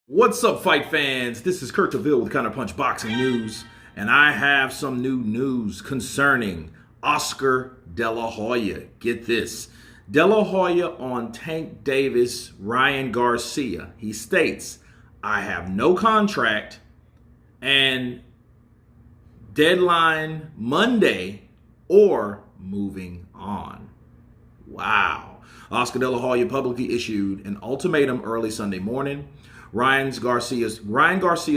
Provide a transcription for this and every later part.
What's up, fight fans? This is Kurt DeVille with Counterpunch Boxing News, and I have some new news concerning Oscar De La Hoya. Get this. De La Hoya on Tank Davis, Ryan Garcia. He states, I have no contract and deadline Monday or moving on. Wow. Oscar De La Hoya publicly issued an ultimatum early Sunday morning. Ryan Garcia's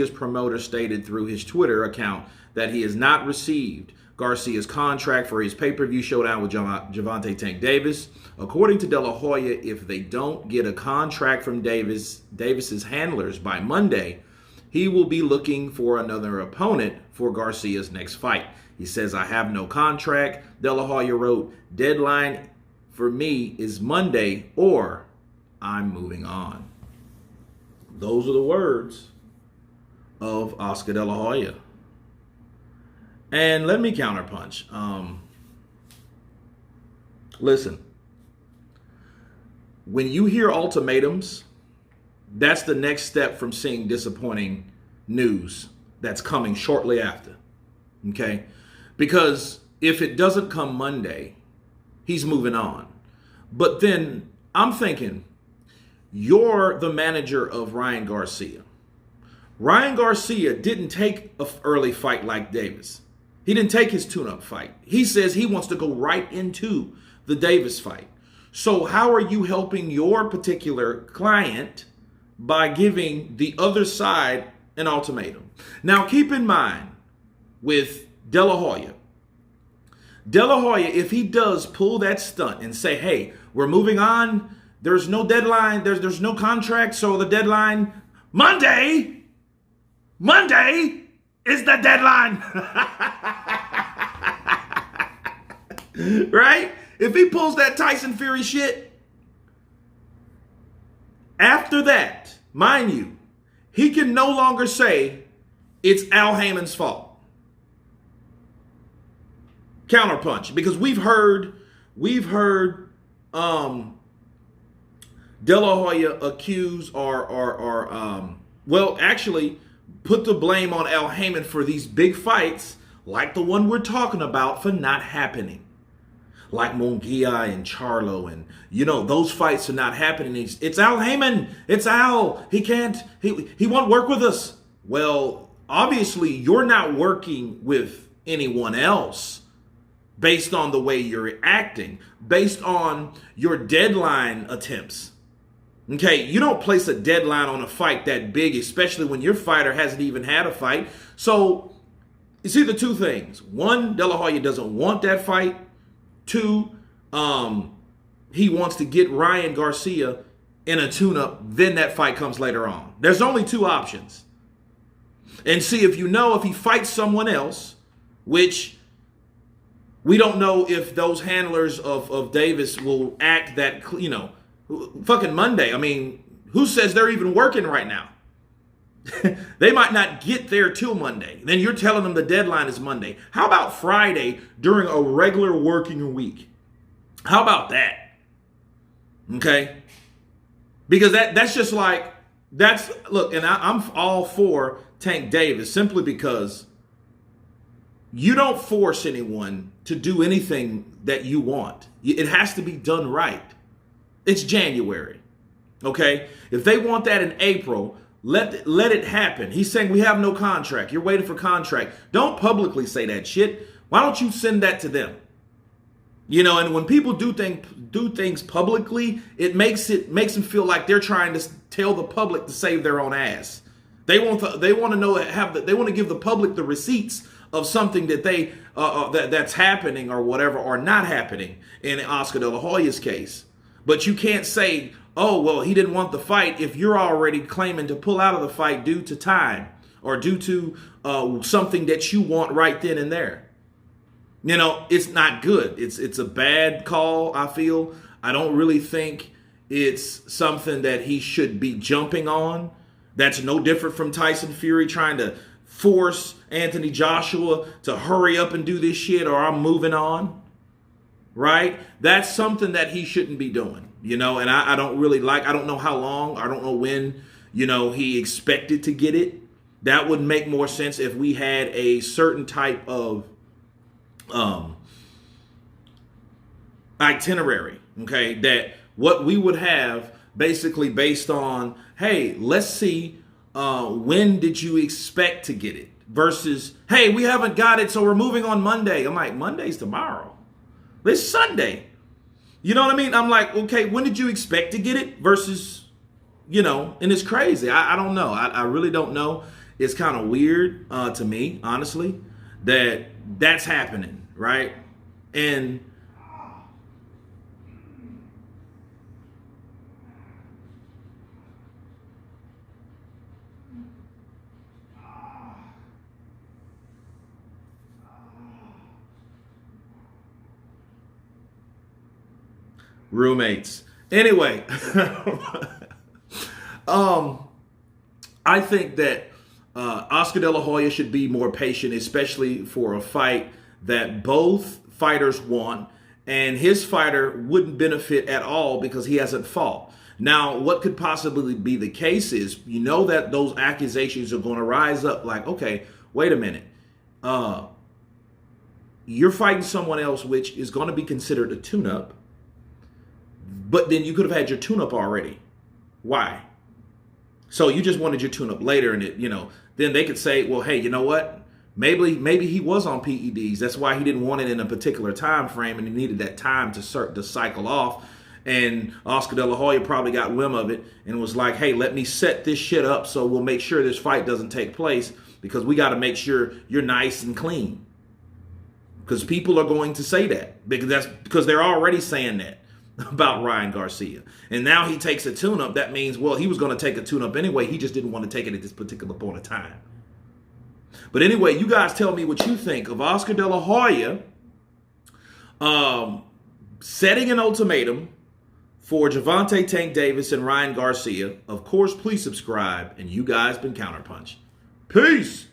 promoter stated through his Twitter account that he has not received Garcia's contract for his pay-per-view showdown with Gervonta Tank Davis. According to De La Hoya, if they don't get a contract from Davis's handlers by Monday, he will be looking for another opponent for Garcia's next fight. He says, I have no contract. De La Hoya wrote, deadline for me is Monday or I'm moving on. Those are the words of Oscar De La Hoya. And let me counterpunch. Listen, when you hear ultimatums, that's the next step from seeing disappointing news that's coming shortly after. Okay? Because if it doesn't come Monday, he's moving on. But then I'm thinking, you're the manager of Ryan Garcia. Ryan Garcia didn't take an early fight like Davis. He didn't take his tune-up fight. He says he wants to go right into the Davis fight. So how are you helping your particular client by giving the other side an ultimatum? Now, keep in mind with De La Hoya, if he does pull that stunt and say, hey, we're moving on, there's no deadline, there's no contract, so the deadline, Monday is the deadline. Right? If he pulls that Tyson Fury shit, after that, mind you, he can no longer say it's Al Heyman's fault. Counterpunch, because we've heard De La Hoya accuse actually put the blame on Al Heyman for these big fights, like the one we're talking about, for not happening. Like Munguia and Charlo, and those fights are not happening. It's Al Heyman. It's Al. He won't work with us. Well, obviously you're not working with anyone else based on the way you're acting, based on your deadline attempts. Okay, you don't place a deadline on a fight that big, especially when your fighter hasn't even had a fight. So it's either two things. One, De La Hoya doesn't want that fight. Two, he wants to get Ryan Garcia in a tune-up, then that fight comes later on. There's only two options. And see, if he fights someone else, which we don't know if those handlers of Davis will act that, fucking Monday. I mean, who says they're even working right now? They might not get there till Monday. Then you're telling them the deadline is Monday. How about Friday during a regular working week? How about that? Okay? Because that's just like, look, and I'm all for Tank Davis simply because you don't force anyone to do anything that you want. It has to be done right. It's January, okay? If they want that in April, let it happen. He's saying we have no contract. You're waiting for contract. Don't publicly say that shit. Why don't you send that to them? And when people do things publicly, it makes them feel like they're trying to tell the public to save their own ass. They want to they want to give the public the receipts of something that that's happening or whatever, or not happening in Oscar De La Hoya's case. But you can't say, oh, well, he didn't want the fight if you're already claiming to pull out of the fight due to time or due to something that you want right then and there. It's not good. It's a bad call, I feel. I don't really think it's something that he should be jumping on. That's no different from Tyson Fury trying to force Anthony Joshua to hurry up and do this shit or I'm moving on. Right? That's something that he shouldn't be doing, and I don't really I don't know how long, I don't know when he expected to get it. That would make more sense if we had a certain type of itinerary, okay, that what we would have basically based on, hey, let's see, when did you expect to get it versus, hey, we haven't got it, so we're moving on Monday. I'm like, Monday's tomorrow. It's Sunday. You know what I mean? I'm like, okay, when did you expect to get it versus, and it's crazy. I don't know. I really don't know. It's kind of weird to me, honestly, that's happening, right? And roommates. Anyway, I think that Oscar De La Hoya should be more patient, especially for a fight that both fighters want, and his fighter wouldn't benefit at all because he hasn't fought. Now, what could possibly be the case is, that those accusations are going to rise up like, okay, wait a minute. You're fighting someone else, which is going to be considered a tune-up, but then you could have had your tune-up already. Why? So you just wanted your tune-up later, and then they could say, well, hey, you know what? Maybe he was on PEDs. That's why he didn't want it in a particular time frame, and he needed that time to cycle off. And Oscar De La Hoya probably got whim of it and was like, hey, let me set this shit up so we'll make sure this fight doesn't take place, because we got to make sure you're nice and clean. Because people are going to say that, because they're already saying that about Ryan Garcia. And now he takes a tune-up. That means, well, he was going to take a tune-up anyway. He just didn't want to take it at this particular point of time. But anyway, you guys tell me what you think of Oscar De La Hoya setting an ultimatum for Gervonta Tank Davis and Ryan Garcia. Of course, please subscribe. And you guys been Counterpunch. Peace.